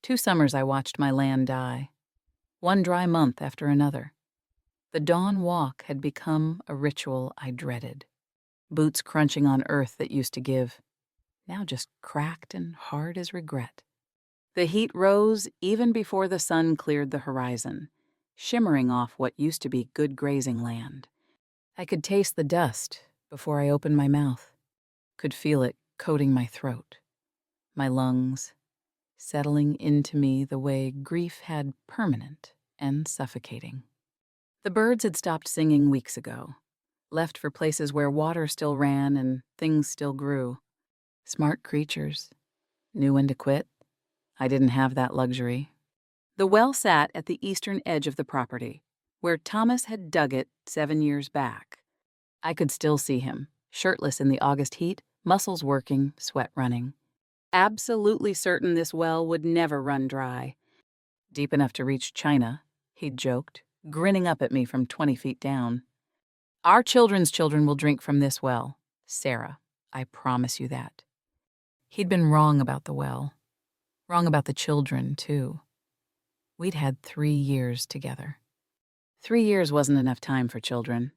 2 summers I watched my land die, one dry month after another. The dawn walk had become a ritual I dreaded. Boots crunching on earth that used to give, now just cracked and hard as regret. The heat rose even before the sun cleared the horizon, shimmering off what used to be good grazing land. I could taste the dust before I opened my mouth, could feel it coating my throat, my lungs, settling into me the way grief had permanent and suffocating. The birds had stopped singing weeks ago, left for places where water still ran and things still grew. Smart creatures, knew when to quit. I didn't have that luxury. The well sat at the eastern edge of the property, where Thomas had dug it 7 years back. I could still see him, shirtless in the August heat, muscles working, sweat running. Absolutely certain this well would never run dry. Deep enough to reach China, he'd joked, grinning up at me from 20 feet down. Our children's children will drink from this well, Sarah. I promise you that. He'd been wrong about the well. Wrong about the children, too. We'd had 3 years together. 3 years wasn't enough time for children.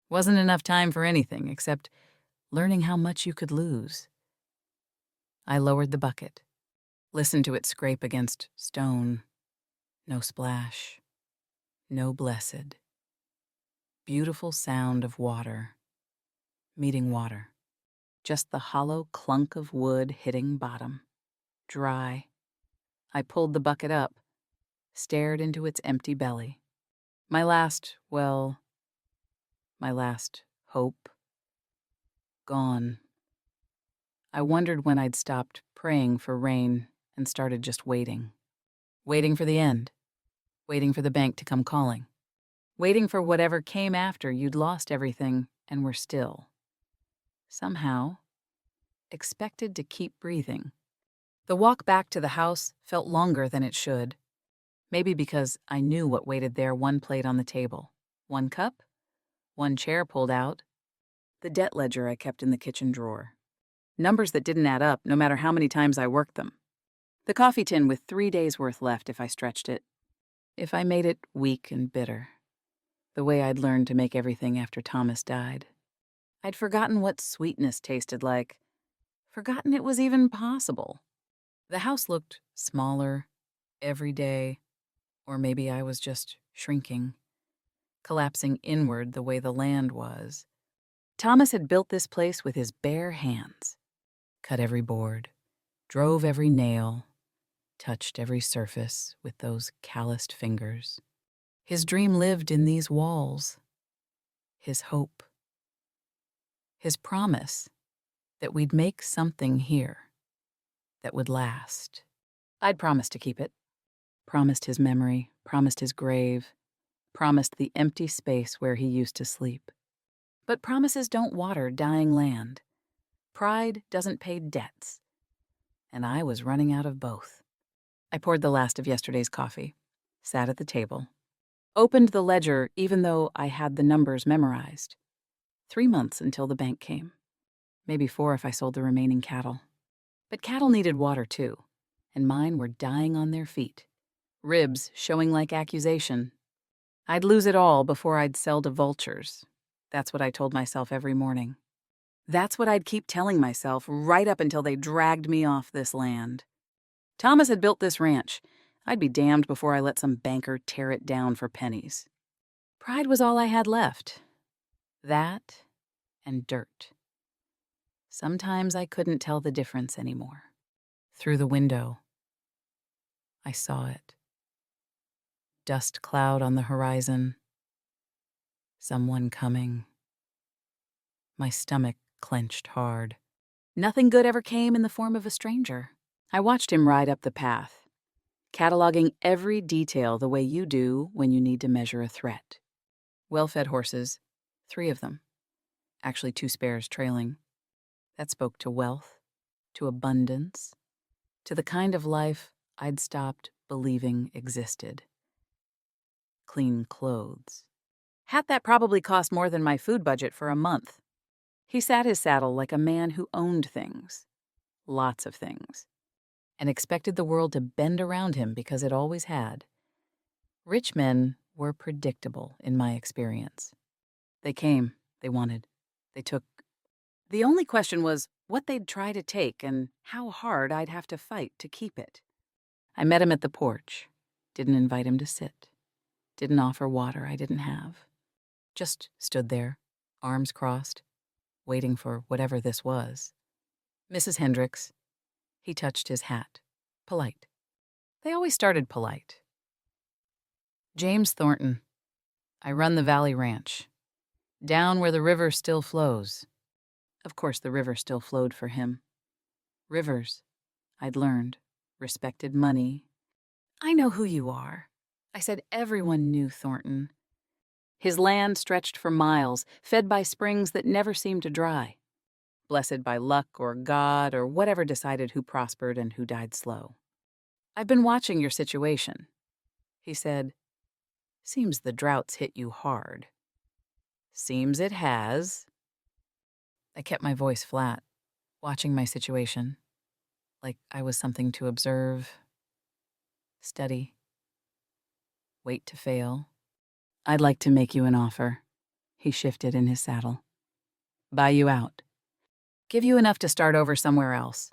Wasn't enough time for anything except learning how much you could lose. I lowered the bucket, listened to it scrape against stone. No splash. No blessed. Beautiful sound of water. Meeting water. Just the hollow clunk of wood hitting bottom. Dry. I pulled the bucket up, stared into its empty belly. My last hope. Gone. I wondered when I'd stopped praying for rain and started just waiting. Waiting for the end. Waiting for the bank to come calling. Waiting for whatever came after you'd lost everything and were still. Somehow, expected to keep breathing. The walk back to the house felt longer than it should. Maybe because I knew what waited there, one plate on the table, one cup, one chair pulled out, the debt ledger I kept in the kitchen drawer. Numbers that didn't add up no matter how many times I worked them. The coffee tin with 3 days' worth left if I stretched it. If I made it weak and bitter. The way I'd learned to make everything after Thomas died. I'd forgotten what sweetness tasted like. Forgotten it was even possible. The house looked smaller every day, or maybe I was just shrinking, collapsing inward the way the land was. Thomas had built this place with his bare hands. Cut every board, drove every nail, touched every surface with those calloused fingers. His dream lived in these walls. His hope. His promise that we'd make something here that would last. I'd promised to keep it. Promised his memory, promised his grave, promised the empty space where he used to sleep. But promises don't water dying land. Pride doesn't pay debts. And I was running out of both. I poured the last of yesterday's coffee, sat at the table, opened the ledger even though I had the numbers memorized. 3 months until the bank came. Maybe 4 if I sold the remaining cattle. But cattle needed water too, and mine were dying on their feet. Ribs showing like accusation. I'd lose it all before I'd sell to vultures. That's what I told myself every morning. That's what I'd keep telling myself right up until they dragged me off this land. Thomas had built this ranch. I'd be damned before I let some banker tear it down for pennies. Pride was all I had left. That and dirt. Sometimes I couldn't tell the difference anymore. Through the window, I saw it. Dust cloud on the horizon. Someone coming. My stomach clenched hard. Nothing good ever came in the form of a stranger. I watched him ride up the path, cataloging every detail the way you do when you need to measure a threat. Well-fed horses, 3 of them. Actually 2 spares trailing. That spoke to wealth, to abundance, to the kind of life I'd stopped believing existed. Clean clothes. Hat that probably cost more than my food budget for a month. He sat his saddle like a man who owned things. Lots of things. and expected the world to bend around him because it always had. Rich men were predictable in my experience. They came, they wanted, they took. The only question was what they'd try to take and how hard I'd have to fight to keep it. I met him at the porch, didn't invite him to sit, didn't offer water I didn't have. Just stood there, arms crossed, waiting for whatever this was. Mrs. Hendricks. He touched his hat. Polite. They always started polite. James Thornton. I run the Valley Ranch. Down where the river still flows. Of course, the river still flowed for him. Rivers, I'd learned, respected money. I know who you are. I said everyone knew Thornton. His land stretched for miles, fed by springs that never seemed to dry. Blessed by luck or God or whatever decided who prospered and who died slow. I've been watching your situation. He said, seems the drought's hit you hard. Seems it has. I kept my voice flat, watching my situation, like I was something to observe, study, wait to fail. I'd like to make you an offer. He shifted in his saddle. Buy you out. Give you enough to start over somewhere else.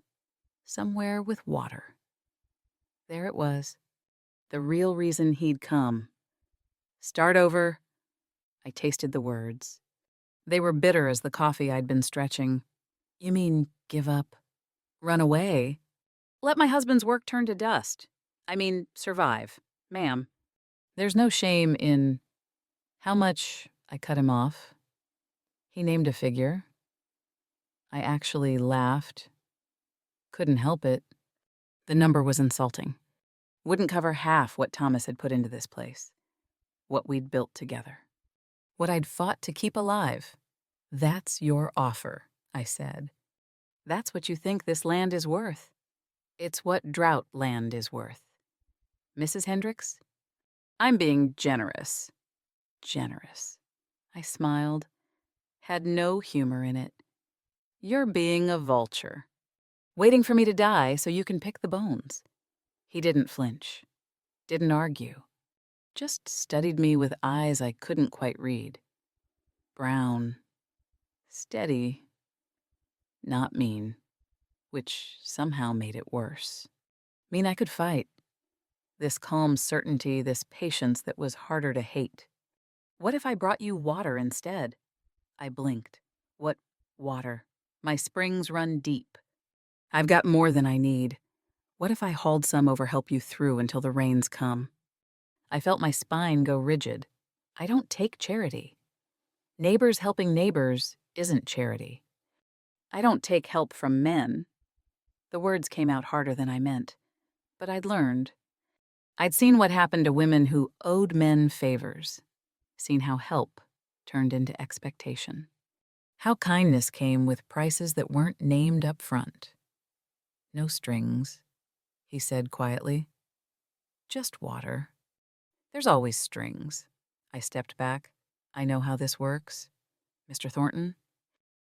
Somewhere with water. There it was. The real reason he'd come. Start over. I tasted the words. They were bitter as the coffee I'd been stretching. You mean give up? Run away? Let my husband's work turn to dust. I mean, survive. Ma'am. There's no shame in how much. I cut him off. He named a figure. I actually laughed. Couldn't help it. The number was insulting. Wouldn't cover half what Thomas had put into this place. What we'd built together. What I'd fought to keep alive. That's your offer, I said. That's what you think this land is worth. It's what drought land is worth. Mrs. Hendricks? I'm being generous. Generous. I smiled. Had no humor in it. You're being a vulture. Waiting for me to die so you can pick the bones. He didn't flinch. Didn't argue. Just studied me with eyes I couldn't quite read. Brown. Steady. Not mean. Which somehow made it worse. Mean I could fight. This calm certainty, this patience that was harder to hate. What if I brought you water instead? I blinked. What water? My springs run deep. I've got more than I need. What if I hauled some over help you through until the rains come? I felt my spine go rigid. I don't take charity. Neighbors helping neighbors isn't charity. I don't take help from men. The words came out harder than I meant, but I'd learned. I'd seen what happened to women who owed men favors, seen how help turned into expectation, how kindness came with prices that weren't named up front. No strings, he said quietly. Just water. There's always strings. I stepped back. I know how this works. Mr. Thornton,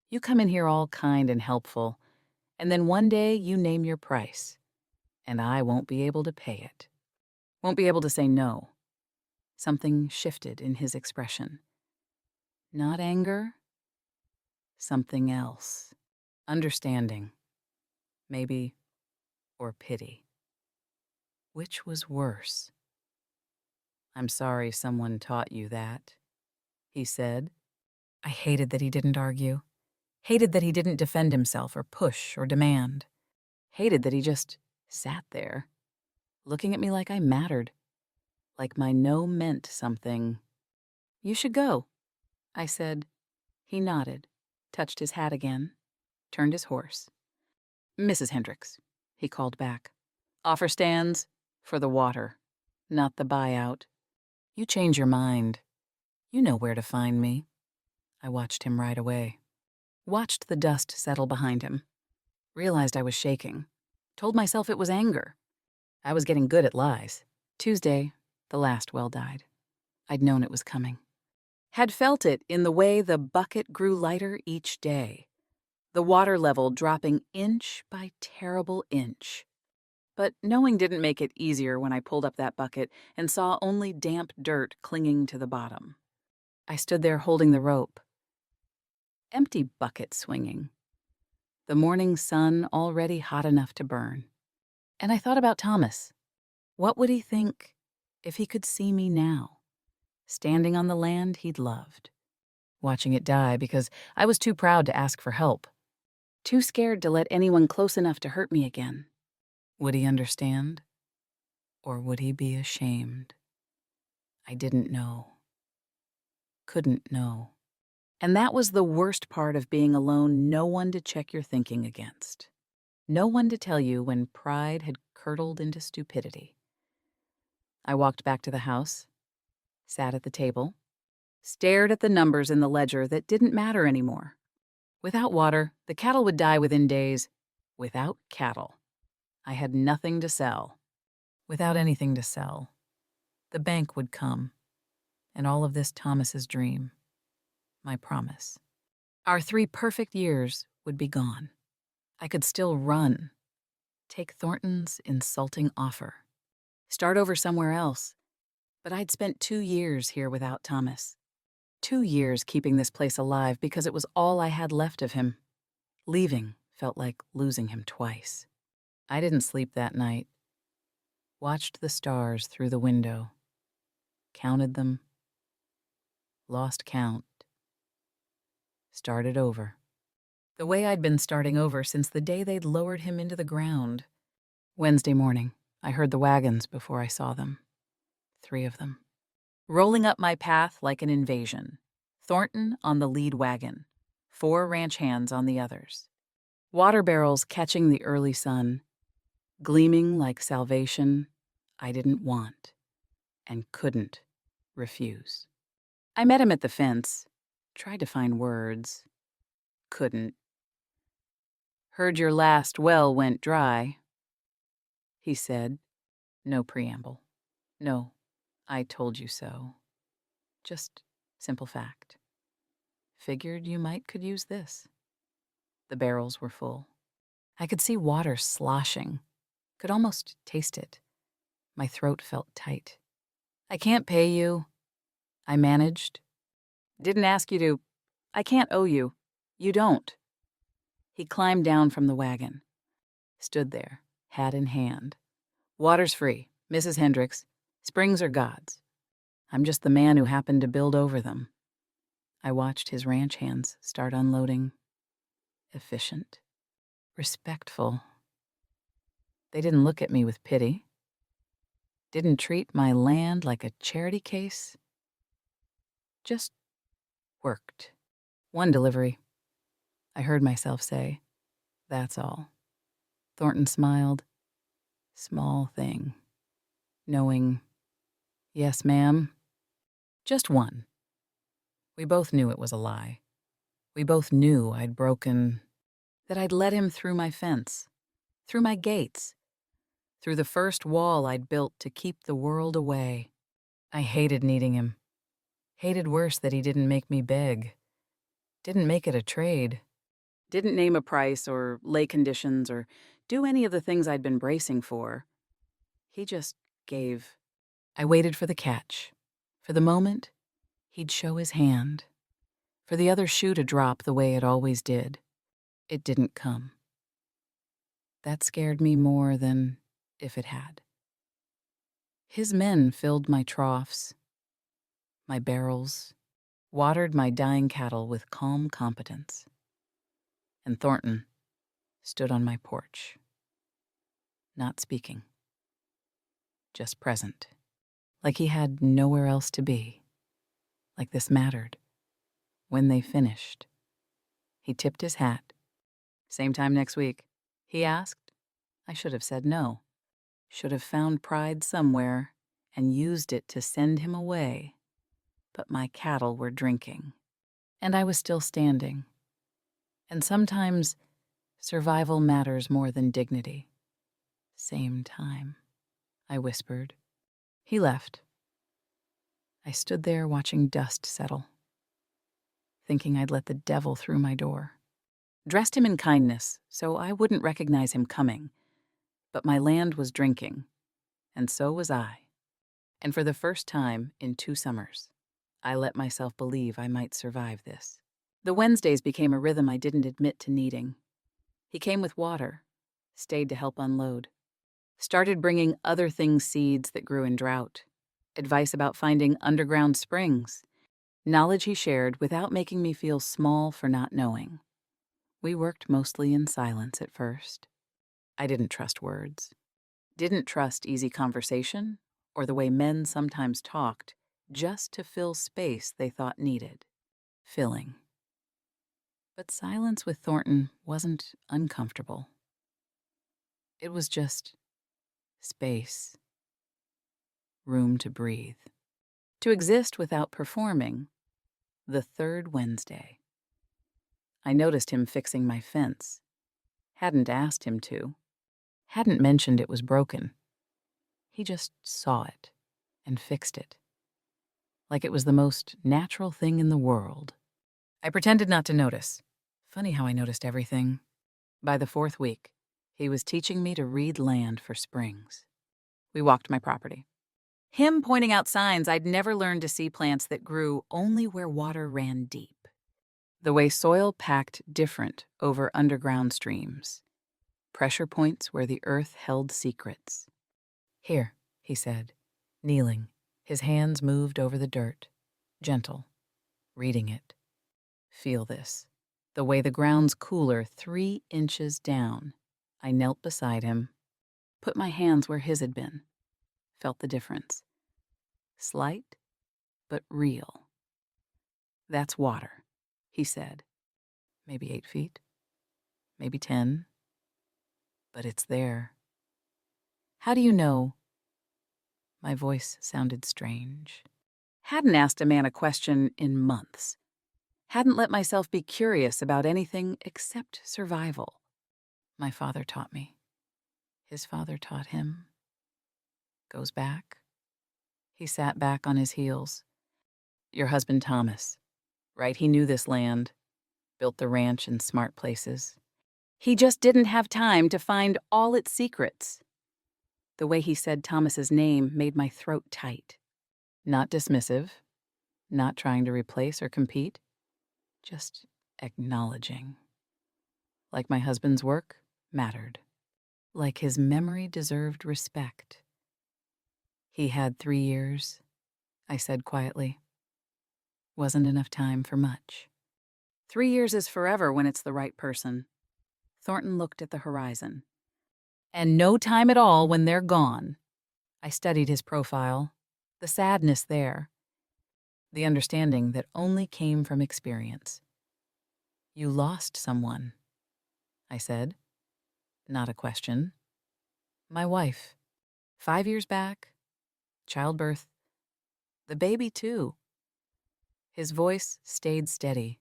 you come in here all kind and helpful, and then one day you name your price, and I won't be able to pay it. Won't be able to say no. Something shifted in his expression. Not anger. Something else. Understanding. Maybe. Or pity. Which was worse? I'm sorry someone taught you that, he said. I hated that he didn't argue. Hated that he didn't defend himself or push or demand. Hated that he just sat there, looking at me like I mattered, like my no meant something. You should go, I said. He nodded, touched his hat again, turned his horse. Mrs. Hendricks, he called back. Offer stands for the water, not the buyout. You change your mind. You know where to find me. I watched him ride away. Watched the dust settle behind him. Realized I was shaking. Told myself it was anger. I was getting good at lies. Tuesday, the last well died. I'd known it was coming. Had felt it in the way the bucket grew lighter each day. The water level dropping inch by terrible inch. But knowing didn't make it easier when I pulled up that bucket and saw only damp dirt clinging to the bottom. I stood there holding the rope. Empty bucket swinging. The morning sun already hot enough to burn. And I thought about Thomas. What would he think if he could see me now, standing on the land he'd loved, watching it die because I was too proud to ask for help, too scared to let anyone close enough to hurt me again? Would he understand? Or would he be ashamed? I didn't know. Couldn't know. And that was the worst part of being alone, no one to check your thinking against. No one to tell you when pride had curdled into stupidity. I walked back to the house, sat at the table, stared at the numbers in the ledger that didn't matter anymore. Without water, the cattle would die within days. Without cattle, I had nothing to sell. Without anything to sell, the bank would come, and all of this Thomas's dream, my promise. Our 3 perfect years would be gone. I could still run, take Thornton's insulting offer, start over somewhere else, but I'd spent 2 years here without Thomas. 2 years keeping this place alive because it was all I had left of him. Leaving felt like losing him twice. I didn't sleep that night. Watched the stars through the window. Counted them. Lost count. Started over. The way I'd been starting over since the day they'd lowered him into the ground. Wednesday morning, I heard the wagons before I saw them. 3 of them. Rolling up my path like an invasion. Thornton on the lead wagon. 4 ranch hands on the others. Water barrels catching the early sun. Gleaming like salvation I didn't want and couldn't refuse. I met him at the fence. Tried to find words. Couldn't. Heard your last well went dry, he said. No preamble. No, I told you so. Just simple fact. Figured you could use this. The barrels were full. I could see water sloshing. Could almost taste it. My throat felt tight. I can't pay you. I managed. Didn't ask you to. I can't owe you. You don't. He climbed down from the wagon. Stood there, hat in hand. Water's free, Mrs. Hendricks. Springs are God's. I'm just the man who happened to build over them. I watched his ranch hands start unloading. Efficient. Respectful. They didn't look at me with pity. Didn't treat my land like a charity case. Just worked. 1 delivery. I heard myself say, that's all. Thornton smiled. Small thing. Knowing, yes, ma'am. Just 1. We both knew it was a lie. We both knew I'd broken, that I'd let him through my fence, through my gates, through the first wall I'd built to keep the world away. I hated needing him. Hated worse that he didn't make me beg. Didn't make it a trade. Didn't name a price or lay conditions or do any of the things I'd been bracing for. He just gave. I waited for the catch, for the moment he'd show his hand, for the other shoe to drop the way it always did. It didn't come. That scared me more than if it had. His men filled my troughs, my barrels, watered my dying cattle with calm competence. And Thornton stood on my porch, not speaking, just present, like he had nowhere else to be, like this mattered. When they finished, he tipped his hat. Same time next week, he asked. I should have said no. Should have found pride somewhere and used it to send him away. But my cattle were drinking, and I was still standing. And sometimes survival matters more than dignity. Same time, I whispered. He left. I stood there watching dust settle, thinking I'd let the devil through my door. Dressed him in kindness so I wouldn't recognize him coming. But my land was drinking, and so was I. And for the first time in 2 summers, I let myself believe I might survive this. The Wednesdays became a rhythm I didn't admit to needing. He came with water, stayed to help unload, started bringing other things' seeds that grew in drought, advice about finding underground springs, knowledge he shared without making me feel small for not knowing. We worked mostly in silence at first. I didn't trust words, didn't trust easy conversation, or the way men sometimes talked just to fill space they thought needed filling. But silence with Thornton wasn't uncomfortable. It was just space, room to breathe, to exist without performing. The third Wednesday, I noticed him fixing my fence. Hadn't asked him to. Hadn't mentioned it was broken. He just saw it and fixed it, like it was the most natural thing in the world. I pretended not to notice. Funny how I noticed everything. By the 4th week, he was teaching me to read land for springs. We walked my property. Him pointing out signs I'd never learned to see plants that grew only where water ran deep. The way soil packed different over underground streams. Pressure points where the earth held secrets. Here, he said, kneeling. His hands moved over the dirt, gentle, reading it. Feel this. The way the ground's cooler 3 inches down. I knelt beside him, put my hands where his had been, felt the difference. Slight, but real. That's water, he said. Maybe 8 feet, maybe 10, but it's there. How do you know? My voice sounded strange. Hadn't asked a man a question in months. Hadn't let myself be curious about anything except survival. My father taught me. His father taught him. Goes back. He sat back on his heels. Your husband, Thomas. Right, he knew this land. Built the ranch in smart places. He just didn't have time to find all its secrets. The way he said Thomas's name made my throat tight. Not dismissive. Not trying to replace or compete. Just acknowledging. Like my husband's work mattered. Like his memory deserved respect. He had 3 years, I said quietly. Wasn't enough time for much. 3 years is forever when it's the right person. Thornton looked at the horizon. And no time at all when they're gone. I studied his profile, the sadness there, the understanding that only came from experience. You lost someone, I said. Not a question. My wife. 5 years back. Childbirth. The baby, too. His voice stayed steady,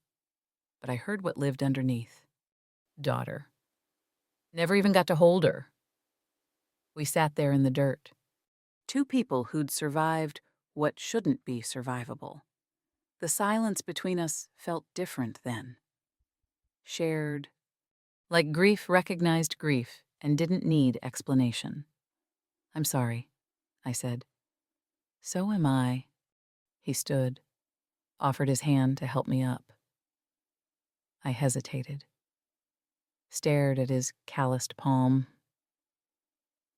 but I heard what lived underneath. Daughter. Never even got to hold her. We sat there in the dirt. 2 people who'd survived what shouldn't be survivable. The silence between us felt different then. Shared. Like grief recognized grief and didn't need explanation. I'm sorry, I said. So am I. He stood, offered his hand to help me up. I hesitated, stared at his calloused palm,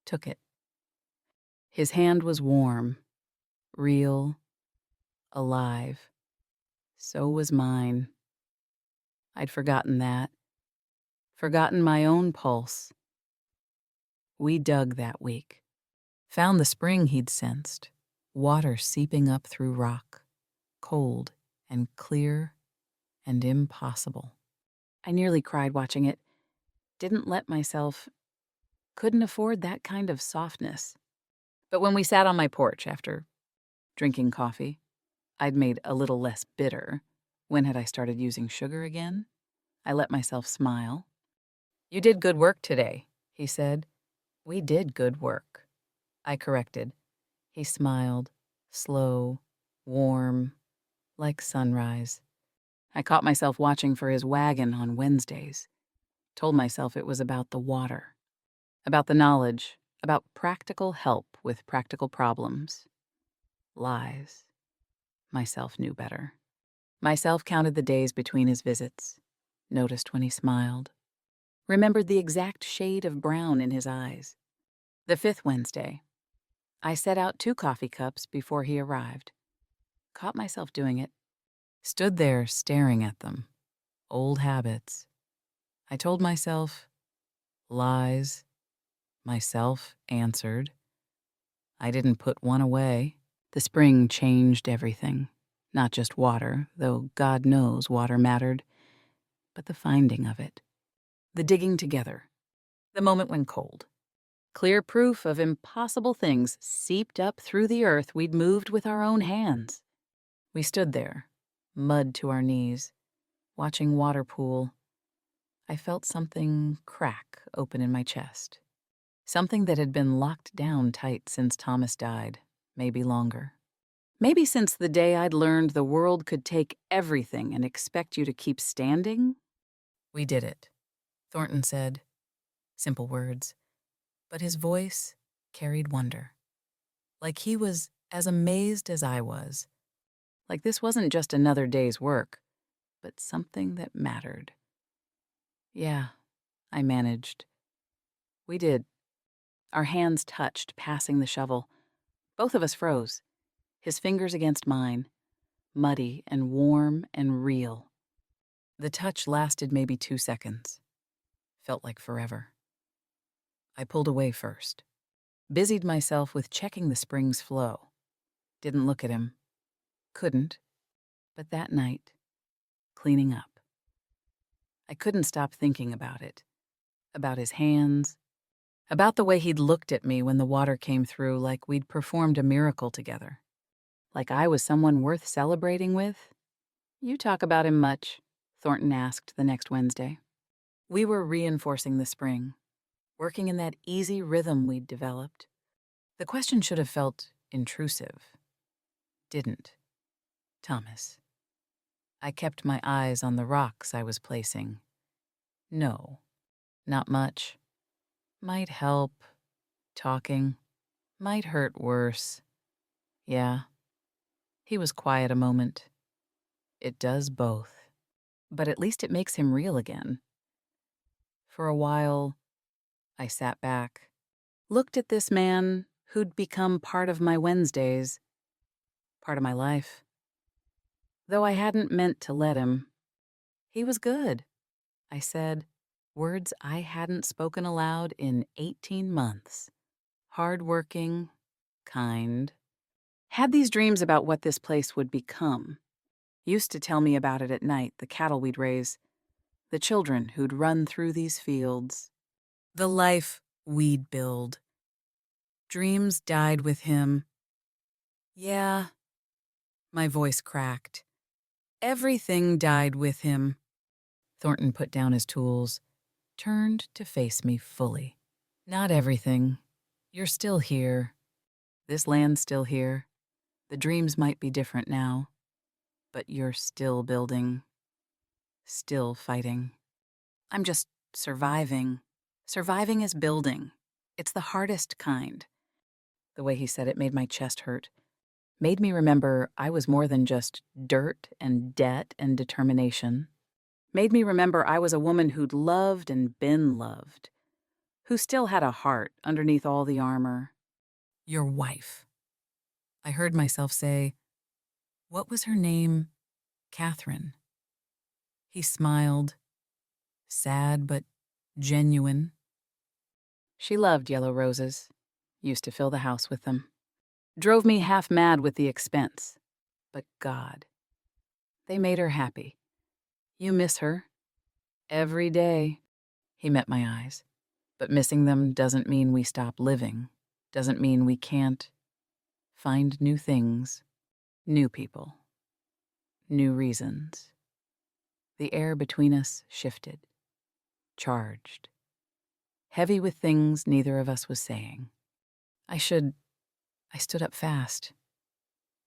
took it. His hand was warm, real, alive. So was mine. I'd forgotten that, forgotten my own pulse. We dug that week, found the spring he'd sensed, water seeping up through rock, cold and clear and impossible. I nearly cried watching it. Didn't let myself. Couldn't afford that kind of softness. But when we sat on my porch after drinking coffee, I'd made a little less bitter. When had I started using sugar again? I let myself smile. You did good work today, he said. We did good work. I corrected. He smiled, slow, warm, like sunrise. I caught myself watching for his wagon on Wednesdays. Told myself it was about the water. about the knowledge, about practical help with practical problems. Lies. Myself knew better. Myself counted the days between his visits, noticed when he smiled, remembered the exact shade of brown in his eyes. The 5th Wednesday, I set out 2 coffee cups before he arrived. Caught myself doing it. Stood there staring at them. Old habits. I told myself, lies. Myself answered. I didn't put one away. The spring changed everything. Not just water, though God knows water mattered, but the finding of it. The digging together. The moment when cold. Clear proof of impossible things seeped up through the earth we'd moved with our own hands. We stood there, mud to our knees, watching water pool. I felt something crack open in my chest. Something that had been locked down tight since Thomas died, maybe longer. Maybe since the day I'd learned the world could take everything and expect you to keep standing. We did it, Thornton said. Simple words. But his voice carried wonder. Like he was as amazed as I was. Like this wasn't just another day's work, but something that mattered. Yeah, I managed. We did. Our hands touched, passing the shovel. Both of us froze, his fingers against mine, muddy and warm and real. The touch lasted maybe 2 seconds. Felt like forever. I pulled away first. Busied myself with checking the spring's flow. Didn't look at him. Couldn't. But that night, cleaning up. I couldn't stop thinking about it. About his hands. About the way he'd looked at me when the water came through, like we'd performed a miracle together. Like I was someone worth celebrating with. You talk about him much, Thornton asked the next Wednesday. We were reinforcing the spring, working in that easy rhythm we'd developed. The question should have felt intrusive. Didn't. Thomas. I kept my eyes on the rocks I was placing. No, not much. Might help. Talking. Might hurt worse. Yeah. He was quiet a moment. It does both. But at least it makes him real again. For a while, I sat back, looked at this man who'd become part of my Wednesdays, part of my life. Though I hadn't meant to let him. He was good, I said, words I hadn't spoken aloud in 18 months. Hard-working, kind. Had these dreams about what this place would become. Used to tell me about it at night, the cattle we'd raise, the children who'd run through these fields, the life we'd build. Dreams died with him. Yeah, my voice cracked. Everything died with him. Thornton put down his tools, turned to face me fully. Not everything. You're still here. This land's still here. The dreams might be different now, but you're still building, still fighting. I'm just surviving. Surviving is building. It's the hardest kind. The way he said it made my chest hurt. Made me remember I was more than just dirt and debt and determination. Made me remember I was a woman who'd loved and been loved, who still had a heart underneath all the armor. Your wife. I heard myself say, what was her name? Catherine. He smiled, sad but genuine. She loved yellow roses, used to fill the house with them. Drove me half mad with the expense. But God, they made her happy. You miss her. Every day. He met my eyes. But missing them doesn't mean we stop living. Doesn't mean we can't find new things, new people, new reasons. The air between us shifted, charged, heavy with things neither of us was saying. I stood up fast.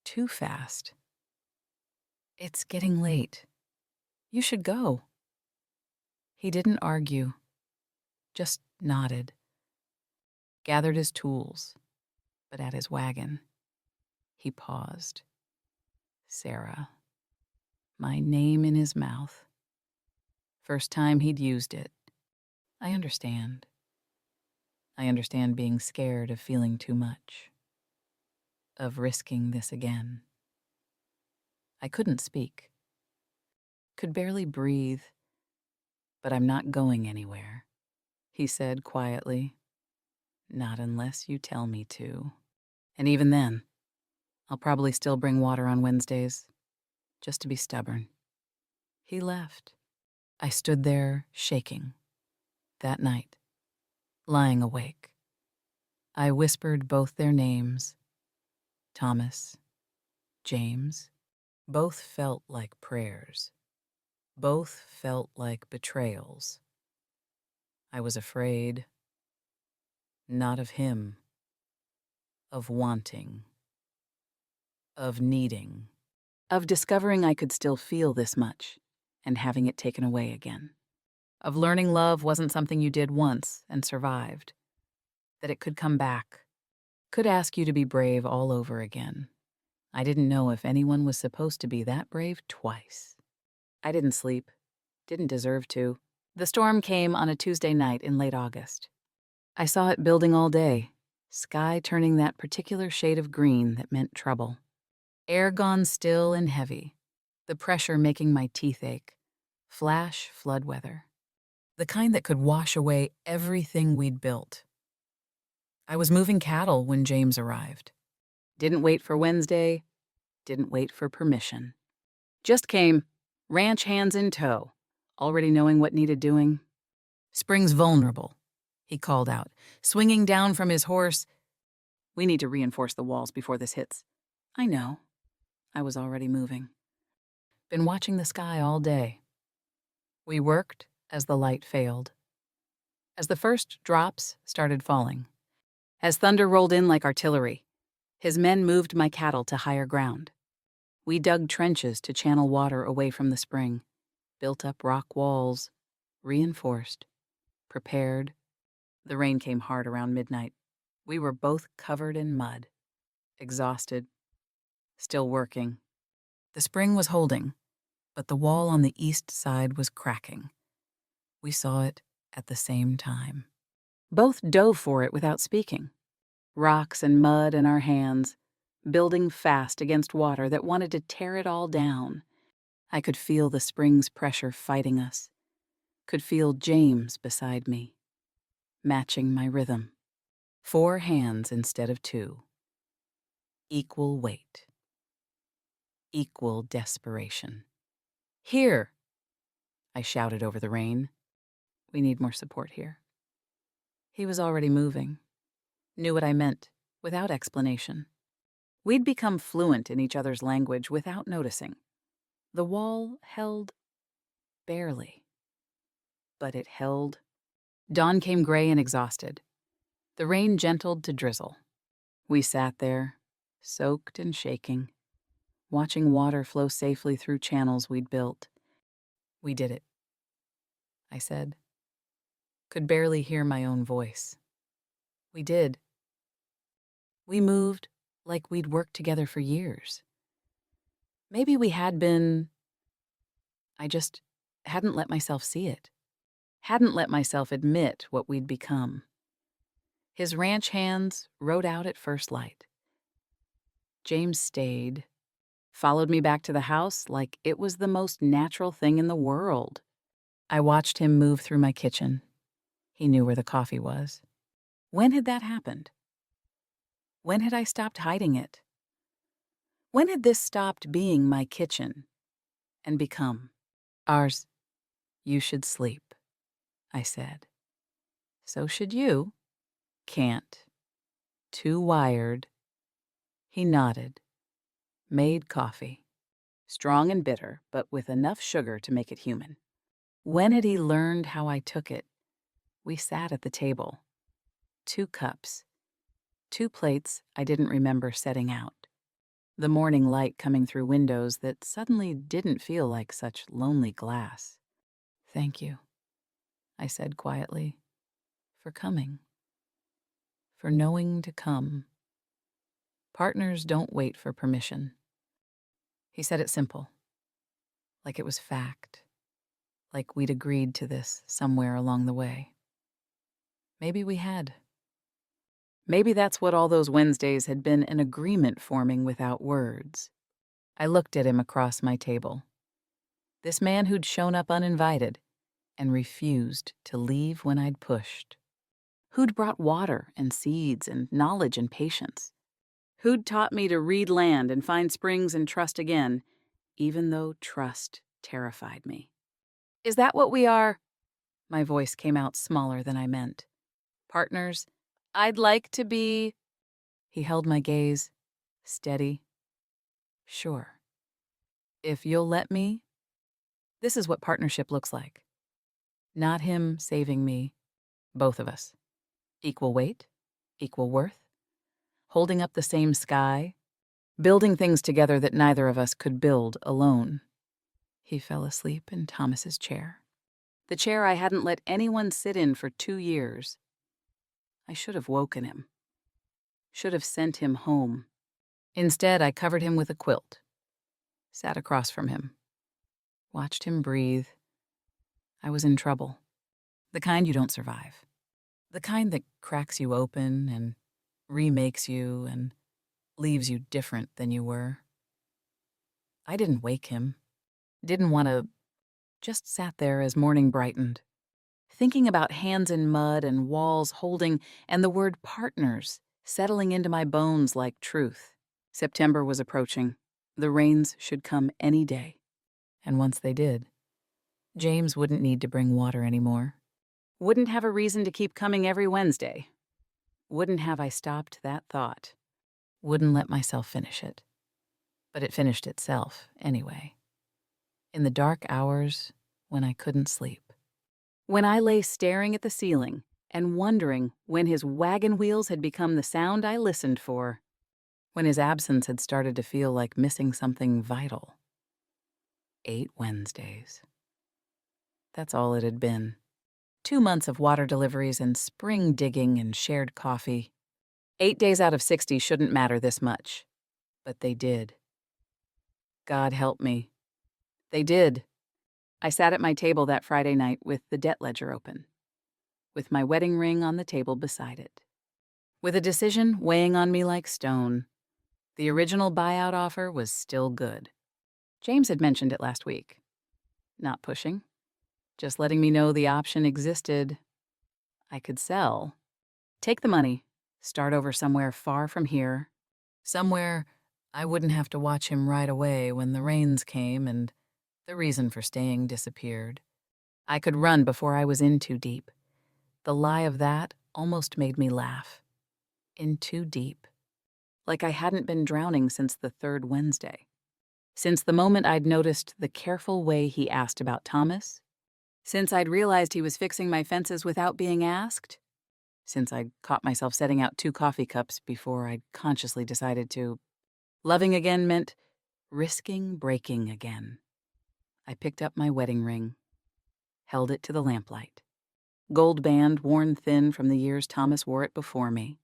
Too fast. It's getting late. You should go. He didn't argue, just nodded. gathered his tools, but at his wagon, he paused. Sarah. My name in his mouth. First time he'd used it. I understand. I understand being scared of feeling too much, of risking this again. I couldn't speak. Could barely breathe. But I'm not going anywhere, he said quietly. Not unless you tell me to. And even then, I'll probably still bring water on Wednesdays, just to be stubborn. He left. I stood there, shaking. That night, lying awake. I whispered both their names. Thomas, James. Both felt like prayers. Both felt like betrayals. I was afraid, not of him, of wanting, of needing, of discovering I could still feel this much and having it taken away again, of learning love wasn't something you did once and survived, that it could come back, could ask you to be brave all over again. I didn't know if anyone was supposed to be that brave twice. I didn't sleep, didn't deserve to. The storm came on a Tuesday night in late August. I saw it building all day, sky turning that particular shade of green that meant trouble. Air gone still and heavy, the pressure making my teeth ache. Flash flood weather. The kind that could wash away everything we'd built. I was moving cattle when James arrived. Didn't wait for Wednesday, didn't wait for permission. Just came, ranch hands in tow, already knowing what needed doing. Spring's vulnerable, he called out, swinging down from his horse. We need to reinforce the walls before this hits. I know. I was already moving. Been watching the sky all day. We worked as the light failed. As the first drops started falling. As thunder rolled in like artillery, his men moved my cattle to higher ground. We dug trenches to channel water away from the spring, built up rock walls, reinforced, prepared. The rain came hard around midnight. We were both covered in mud, exhausted, still working. The spring was holding, but the wall on the east side was cracking. We saw it at the same time. Both dove for it without speaking. Rocks and mud in our hands, building fast against water that wanted to tear it all down. I could feel the spring's pressure fighting us. Could feel James beside me, matching my rhythm. 4 hands instead of 2. Equal weight. Equal desperation. Here! I shouted over the rain. We need more support here. He was already moving. Knew what I meant, without explanation. We'd become fluent in each other's language without noticing. The wall held barely. But it held. Dawn came gray and exhausted. The rain gentled to drizzle. We sat there, soaked and shaking, watching water flow safely through channels we'd built. We did it, I said. Could barely hear my own voice. We did. We moved like we'd worked together for years. Maybe we had been. I just hadn't let myself see it. Hadn't let myself admit what we'd become. His ranch hands rode out at first light. James stayed, followed me back to the house like it was the most natural thing in the world. I watched him move through my kitchen. He knew where the coffee was. When had that happened? When had I stopped hiding it? When had this stopped being my kitchen and become ours? You should sleep, I said. So should you. Can't. Too wired. He nodded. Made coffee. Strong and bitter, but with enough sugar to make it human. When had he learned how I took it? We sat at the table. 2 cups. 2 plates I didn't remember setting out. The morning light coming through windows that suddenly didn't feel like such lonely glass. Thank you, I said quietly, for coming. for knowing to come. Partners don't wait for permission. He said it simple, like it was fact, like we'd agreed to this somewhere along the way. Maybe we had. Maybe that's what all those Wednesdays had been, an agreement forming without words. I looked at him across my table. This man who'd shown up uninvited and refused to leave when I'd pushed. Who'd brought water and seeds and knowledge and patience. Who'd taught me to read land and find springs and trust again, even though trust terrified me. Is that what we are? My voice came out smaller than I meant. Partners? I'd like to be... He held my gaze, steady. Sure. If you'll let me, this is what partnership looks like. Not him saving me, both of us. Equal weight, equal worth, holding up the same sky, building things together that neither of us could build alone. He fell asleep in Thomas's chair. The chair I hadn't let anyone sit in for 2 years. I should have woken him. Should have sent him home. Instead, I covered him with a quilt, sat across from him, watched him breathe. I was in trouble. The kind you don't survive. The kind that cracks you open and remakes you and leaves you different than you were. I didn't wake him. Didn't want to. Just sat there as morning brightened, thinking about hands in mud and walls holding, and the word partners settling into my bones like truth. September was approaching. The rains should come any day. And once they did, James wouldn't need to bring water anymore. Wouldn't have a reason to keep coming every Wednesday. Wouldn't have I stopped that thought. Wouldn't let myself finish it. But it finished itself anyway. In the dark hours when I couldn't sleep. When I lay staring at the ceiling and wondering when his wagon wheels had become the sound I listened for. When his absence had started to feel like missing something vital. 8 Wednesdays. That's all it had been. 2 months of water deliveries and spring digging and shared coffee. 8 days out of 60 shouldn't matter this much. But they did. God help me. They did. I sat at my table that Friday night with the debt ledger open, with my wedding ring on the table beside it, with a decision weighing on me like stone. The original buyout offer was still good. James had mentioned it last week. Not pushing, just letting me know the option existed. I could sell, take the money, start over somewhere far from here, somewhere I wouldn't have to watch him right away when the rains came and the reason for staying disappeared. I could run before I was in too deep. The lie of that almost made me laugh. In too deep. Like I hadn't been drowning since the 3rd Wednesday. Since the moment I'd noticed the careful way he asked about Thomas. Since I'd realized he was fixing my fences without being asked. Since I'd caught myself setting out 2 coffee cups before I'd consciously decided to. Loving again meant risking breaking again. I picked up my wedding ring, held it to the lamplight. Gold band worn thin from the years Thomas wore it before me,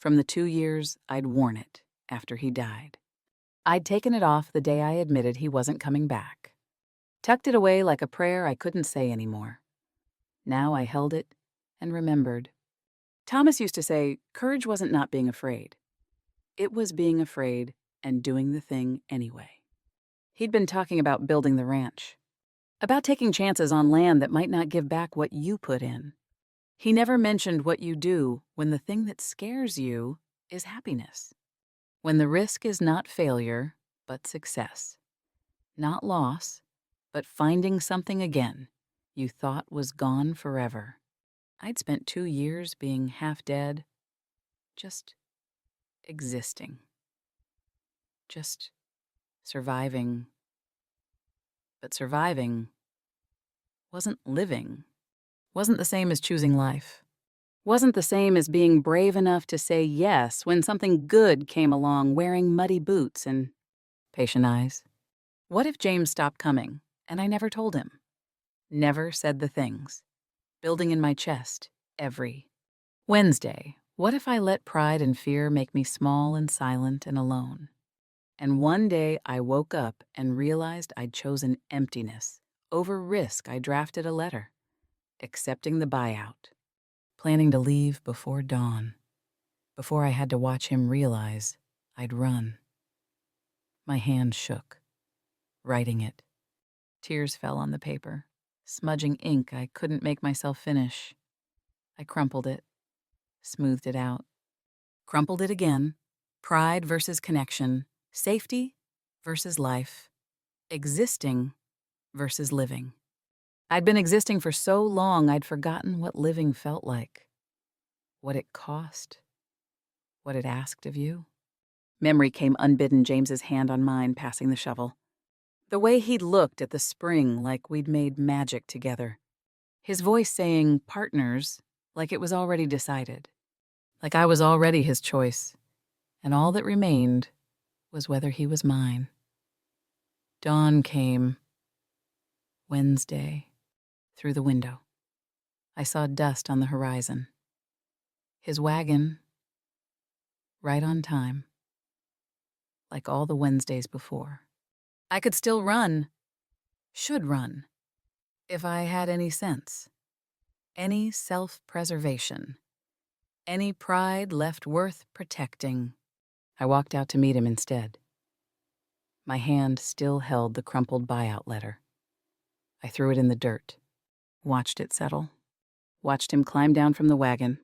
from the 2 years I'd worn it after he died. I'd taken it off the day I admitted he wasn't coming back, tucked it away like a prayer I couldn't say anymore. Now I held it and remembered. Thomas used to say courage wasn't not being afraid. It was being afraid and doing the thing anyway. He'd been talking about building the ranch, about taking chances on land that might not give back what you put in. He never mentioned what you do when the thing that scares you is happiness. When the risk is not failure, but success. Not loss, but finding something again you thought was gone forever. I'd spent 2 years being half dead, just existing. Just surviving. But surviving wasn't living. Wasn't the same as choosing life. Wasn't the same as being brave enough to say yes when something good came along, wearing muddy boots and patient eyes. What if James stopped coming and I never told him? Never said the things, building in my chest every Wednesday What if I let pride and fear make me small and silent and alone? And one day I woke up and realized I'd chosen emptiness. Over risk, I drafted a letter, accepting the buyout, planning to leave before dawn, before I had to watch him realize I'd run. My hand shook, writing it. Tears fell on the paper, smudging ink I couldn't make myself finish. I crumpled it, smoothed it out, crumpled it again. Pride versus connection, safety versus life, existing versus living. I'd been existing for so long I'd forgotten what living felt like, what it cost, what it asked of you. Memory came unbidden, James's hand on mine, passing the shovel. The way he'd looked at the spring like we'd made magic together. His voice saying partners like it was already decided, like I was already his choice, and all that remained was whether he was mine. Dawn came. Wednesday. Through the window. I saw dust on the horizon. His wagon, right on time, like all the Wednesdays before. I could still run, should run, if I had any sense, any self-preservation, any pride left worth protecting. I walked out to meet him instead. My hand still held the crumpled buyout letter. I threw it in the dirt, watched it settle, watched him climb down from the wagon,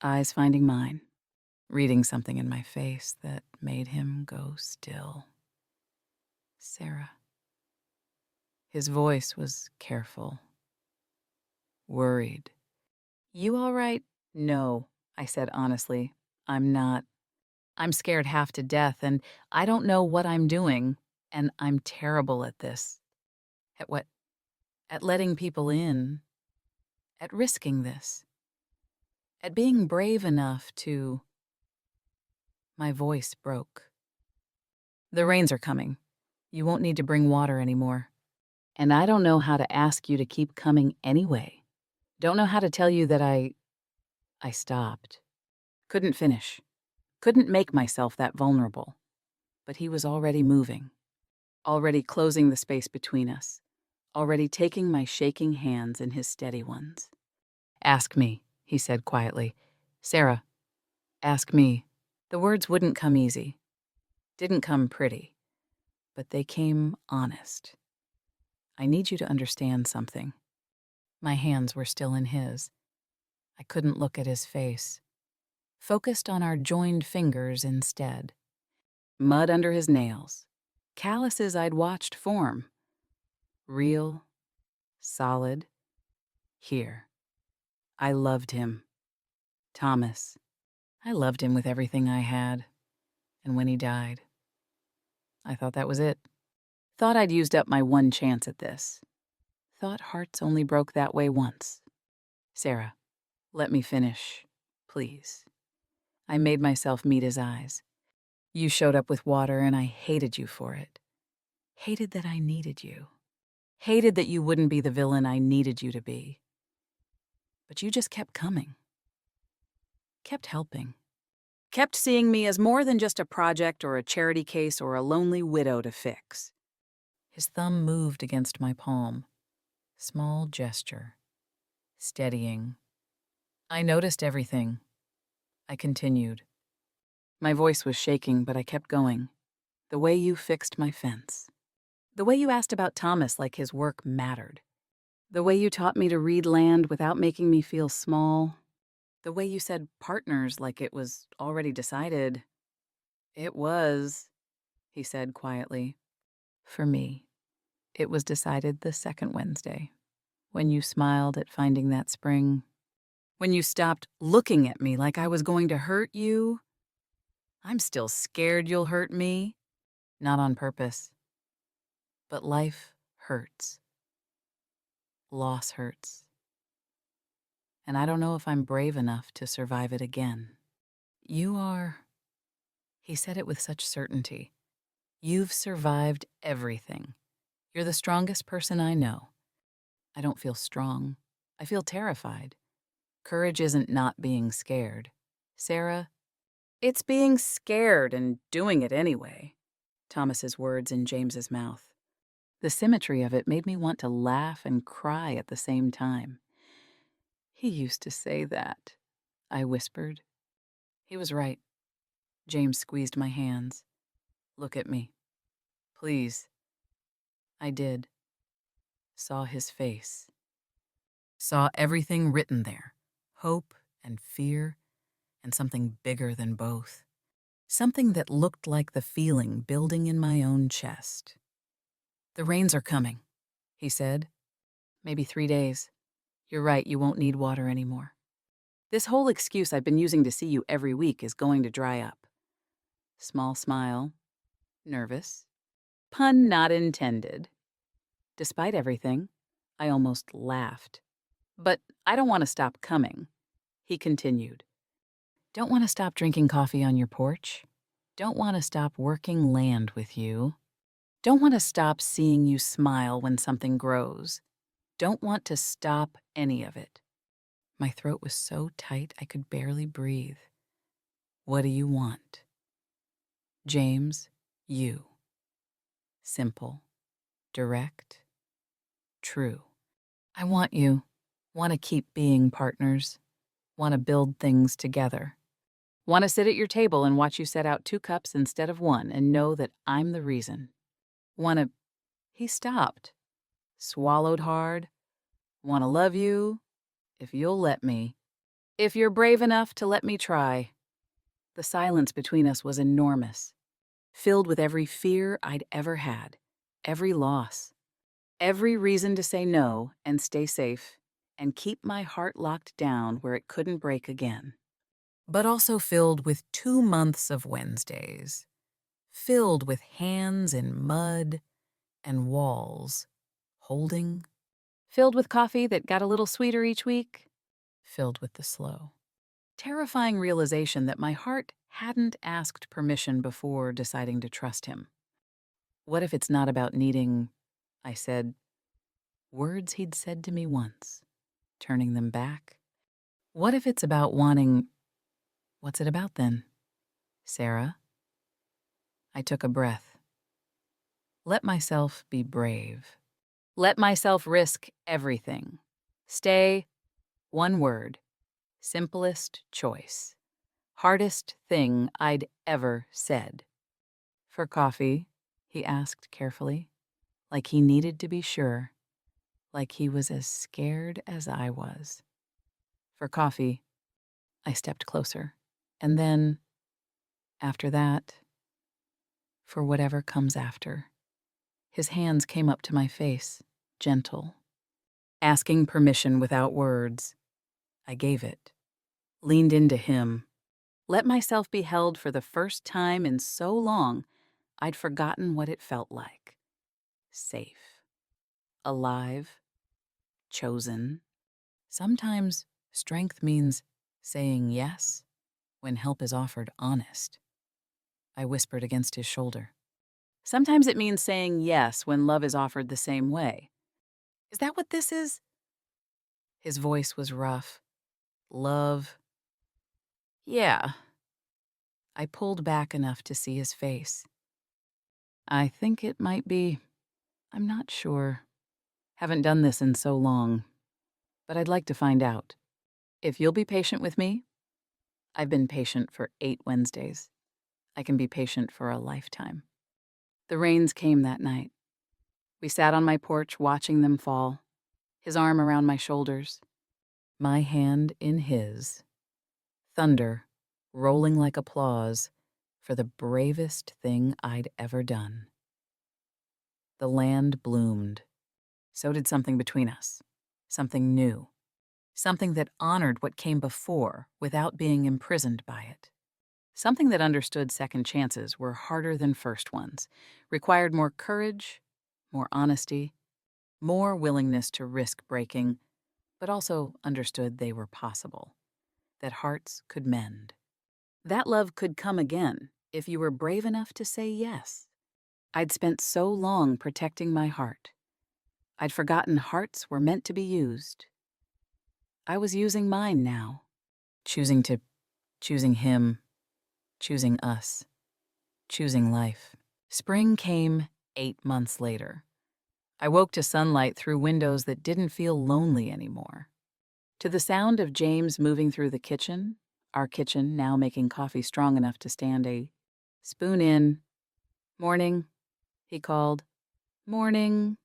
eyes finding mine, reading something in my face that made him go still. Sarah. His voice was careful, worried. You all right? No, I said honestly. I'm not. I'm scared half to death, and I don't know what I'm doing, and I'm terrible at this. At what? At letting people in. At risking this. At being brave enough to... My voice broke. The rains are coming. You won't need to bring water anymore. And I don't know how to ask you to keep coming anyway. Don't know how to tell you that I stopped. Couldn't finish. Couldn't make myself that vulnerable. But he was already moving. Already closing the space between us. Already taking my shaking hands in his steady ones. Ask me, he said quietly. Sarah, ask me. The words wouldn't come easy. Didn't come pretty. But they came honest. I need you to understand something. My hands were still in his. I couldn't look at his face. Focused on our joined fingers instead. Mud under his nails. Calluses I'd watched form. Real. Solid. Here. I loved him. Thomas. I loved him with everything I had. And when he died, I thought that was it. Thought I'd used up my one chance at this. Thought hearts only broke that way once. Sarah, let me finish, please. I made myself meet his eyes. You showed up with water and I hated you for it. Hated that I needed you. Hated that you wouldn't be the villain I needed you to be. But you just kept coming. Kept helping. Kept seeing me as more than just a project or a charity case or a lonely widow to fix. His thumb moved against my palm. Small gesture. Steadying. I noticed everything. I continued. My voice was shaking, but I kept going. The way you fixed my fence. The way you asked about Thomas like his work mattered. The way you taught me to read land without making me feel small. The way you said partners like it was already decided. It was, he said quietly. For me, it was decided the second Wednesday, when you smiled at finding that spring. When you stopped looking at me like I was going to hurt you. I'm still scared you'll hurt me. Not on purpose. But life hurts. Loss hurts. And I don't know if I'm brave enough to survive it again. You are... He said it with such certainty. You've survived everything. You're the strongest person I know. I don't feel strong. I feel terrified. Courage isn't not being scared. Sarah, it's being scared and doing it anyway. Thomas's words in James's mouth. The symmetry of it made me want to laugh and cry at the same time. He used to say that, I whispered. He was right. James squeezed my hands. Look at me. Please. I did. Saw his face. Saw everything written there. Hope and fear and something bigger than both. Something that looked like the feeling building in my own chest. The rains are coming, he said. Maybe 3 days. You're right, you won't need water anymore. This whole excuse I've been using to see you every week is going to dry up. Small smile. Nervous. Pun not intended. Despite everything, I almost laughed. But I don't want to stop coming, he continued. Don't want to stop drinking coffee on your porch. Don't want to stop working land with you. Don't want to stop seeing you smile when something grows. Don't want to stop any of it. My throat was so tight I could barely breathe. What do you want? James, you. Simple, direct, true. I want you. Want to keep being partners. Want to build things together. Want to sit at your table and watch you set out 2 cups instead of 1 and know that I'm the reason. Want to... He stopped. Swallowed hard. Want to love you, if you'll let me. If you're brave enough to let me try. The silence between us was enormous, filled with every fear I'd ever had, every loss, every reason to say no and stay safe and keep my heart locked down where it couldn't break again. But also filled with 2 months of Wednesdays, filled with hands in mud and walls, holding, filled with coffee that got a little sweeter each week, filled with the slow, terrifying realization that my heart hadn't asked permission before deciding to trust him. What if it's not about needing, I said, words he'd said to me once, turning them back? What if it's about wanting... What's it about then, Sarah? I took a breath. Let myself be brave. Let myself risk everything. Stay, one word, simplest choice, hardest thing I'd ever said. For coffee, he asked carefully, like he needed to be sure, like he was as scared as I was. For coffee, I stepped closer, and then, after that, for whatever comes after. His hands came up to my face, gentle. Asking permission without words. I gave it. Leaned into him. Let myself be held for the first time in so long, I'd forgotten what it felt like. Safe. Alive. Chosen. Sometimes strength means saying yes when help is offered honest. I whispered against his shoulder. Sometimes it means saying yes when love is offered the same way. Is that what this is? His voice was rough. Love. Yeah. I pulled back enough to see his face. I think it might be. I'm not sure. Haven't done this in so long. But I'd like to find out. If you'll be patient with me, I've been patient for 8 Wednesdays. I can be patient for a lifetime. The rains came that night. We sat on my porch watching them fall, his arm around my shoulders, my hand in his. Thunder, rolling like applause for the bravest thing I'd ever done. The land bloomed. So did something between us. Something new. Something that honored what came before without being imprisoned by it. Something that understood second chances were harder than first ones, required more courage, more honesty, more willingness to risk breaking, but also understood they were possible, that hearts could mend. That love could come again if you were brave enough to say yes. I'd spent so long protecting my heart. I'd forgotten hearts were meant to be used. I was using mine now, choosing to Choosing him, choosing us, choosing life. Spring came 8 months later. I woke to sunlight through windows that didn't feel lonely anymore. To the sound of James moving through the kitchen, our kitchen now making coffee strong enough to stand a spoon in. "Morning," he called. "Morning."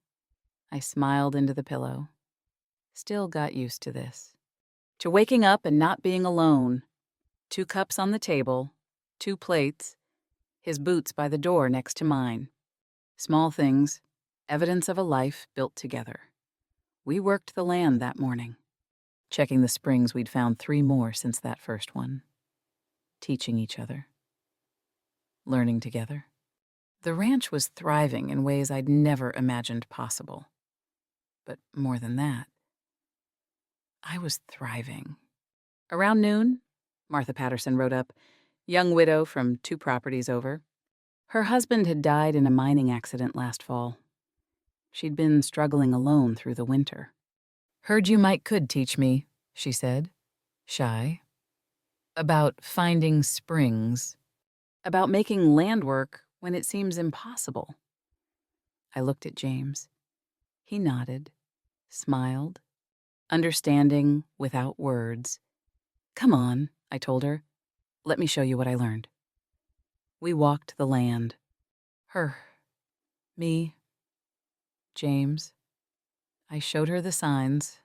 I smiled into the pillow. Still got used to this. To waking up and not being alone. 2 cups on the table, 2 plates, his boots by the door next to mine. Small things, evidence of a life built together. We worked the land that morning. Checking the springs, we'd found 3 more since that first one. Teaching each other. Learning together. The ranch was thriving in ways I'd never imagined possible. But more than that, I was thriving. Around noon, Martha Patterson rode up, young widow from 2 properties over. Her husband had died in a mining accident last fall. She'd been struggling alone through the winter. "Heard you could teach me," she said, shy. "About finding springs. About making land work when it seems impossible." I looked at James. He nodded, smiled, understanding without words. "Come on," I told her. "Let me show you what I learned." We walked the land. Her, me, James. I showed her the signs,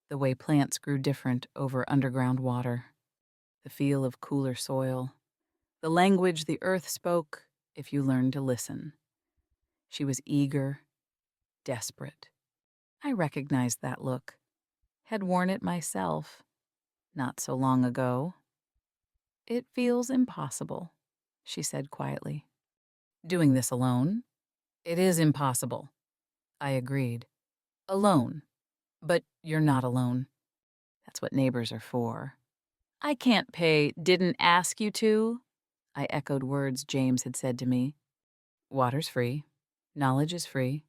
the way plants grew different over underground water, the feel of cooler soil, the language the earth spoke if you learned to listen. She was eager, desperate. I recognized that look. Had worn it myself, not so long ago. "It feels impossible," she said quietly. "Doing this alone? It is impossible." I agreed. "Alone. But you're not alone. That's what neighbors are for." "I can't pay, didn't ask you to," I echoed words James had said to me. "Water's free. Knowledge is free.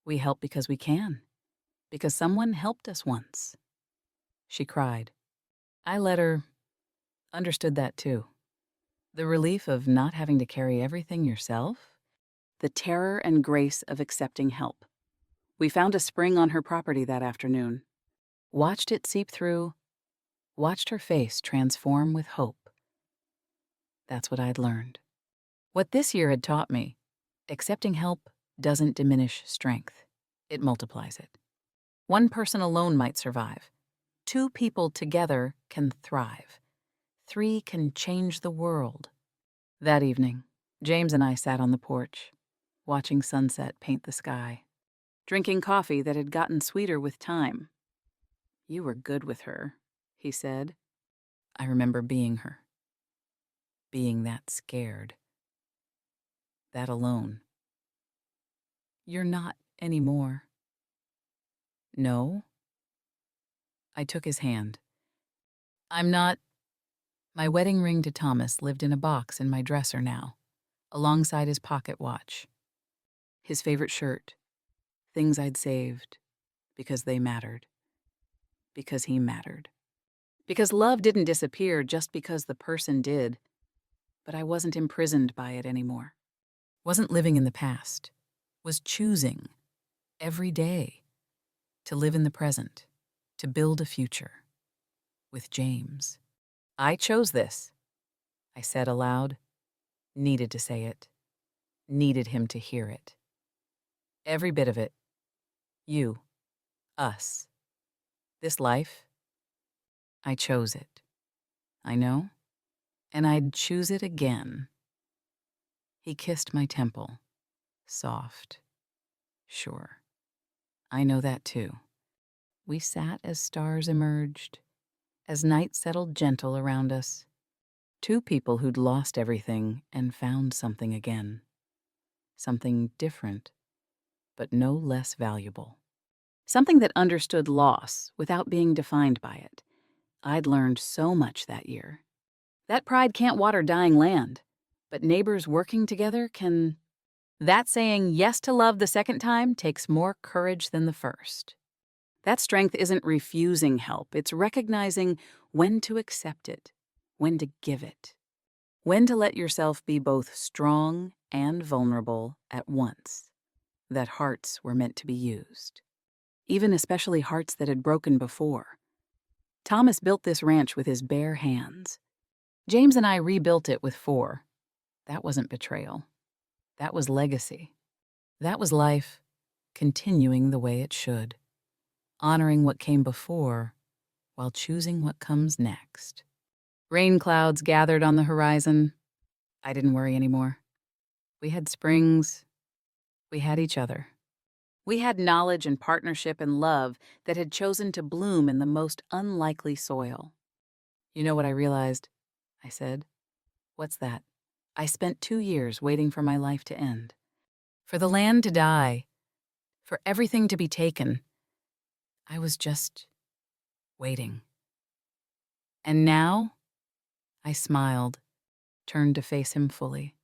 We help because we can. Because someone helped us once." She cried. I let her. Understood that too. The relief of not having to carry everything yourself. The terror and grace of accepting help. We found a spring on her property that afternoon. Watched it seep through. Watched her face transform with hope. That's what I'd learned. What this year had taught me, accepting help doesn't diminish strength. It multiplies it. 1 person alone might survive. 2 people together can thrive. 3 can change the world. That evening, James and I sat on the porch, watching sunset paint the sky, drinking coffee that had gotten sweeter with time. "You were good with her," he said. I remember being her. Being that scared. That alone. "You're not anymore." "No?" I took his hand. "I'm not." My wedding ring to Thomas lived in a box in my dresser now, alongside his pocket watch. His favorite shirt. Things I'd saved. Because they mattered. Because he mattered. Because love didn't disappear just because the person did. But I wasn't imprisoned by it anymore. Wasn't living in the past. Was choosing, every day, to live in the present, to build a future. With James. I chose this, I said aloud. Needed to say it. Needed him to hear it. Every bit of it. You. Us. This life. I chose it. I know. And I'd choose it again. He kissed my temple. Soft. Sure. I know that too. We sat as stars emerged, as night settled gentle around us. 2 people who'd lost everything and found something again. Something different, but no less valuable. Something that understood loss without being defined by it. I'd learned so much that year. That pride can't water dying land, but neighbors working together can. That saying yes to love the second time takes more courage than the first. That strength isn't refusing help, it's recognizing when to accept it, when to give it, when to let yourself be both strong and vulnerable at once, that hearts were meant to be used, even especially hearts that had broken before. Thomas built this ranch with his bare hands. James and I rebuilt it with 4. That wasn't betrayal. That was legacy. That was life continuing the way it should, honoring what came before while choosing what comes next. Rain clouds gathered on the horizon. I didn't worry anymore. We had springs. We had each other. We had knowledge and partnership and love that had chosen to bloom in the most unlikely soil. You know what I realized? I said. What's that? I spent 2 years waiting for my life to end, for the land to die, for everything to be taken. I was just waiting. And now, I smiled, turned to face him fully.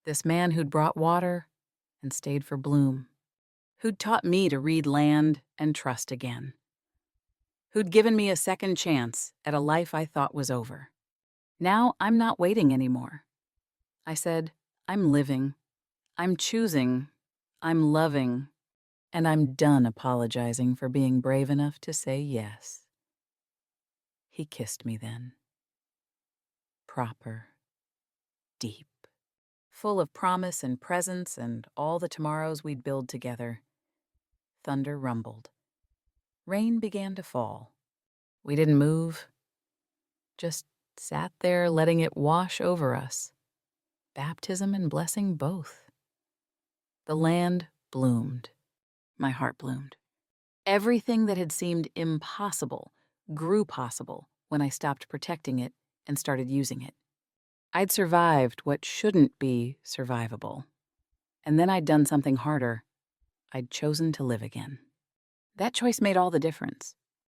This man who'd brought water and stayed for bloom, who'd taught me to read land and trust again, who'd given me a second chance at a life I thought was over. Now I'm not waiting anymore. I said, I'm living, I'm choosing, I'm loving, and I'm done apologizing for being brave enough to say yes. He kissed me then. Proper, deep, full of promise and presence and all the tomorrows we'd build together. Thunder rumbled. Rain began to fall. We didn't move, just sat there letting it wash over us. Baptism and blessing both. The land bloomed. My heart bloomed. Everything that had seemed impossible grew possible when I stopped protecting it and started using it. I'd survived what shouldn't be survivable. And then I'd done something harder. I'd chosen to live again. That choice made all the difference.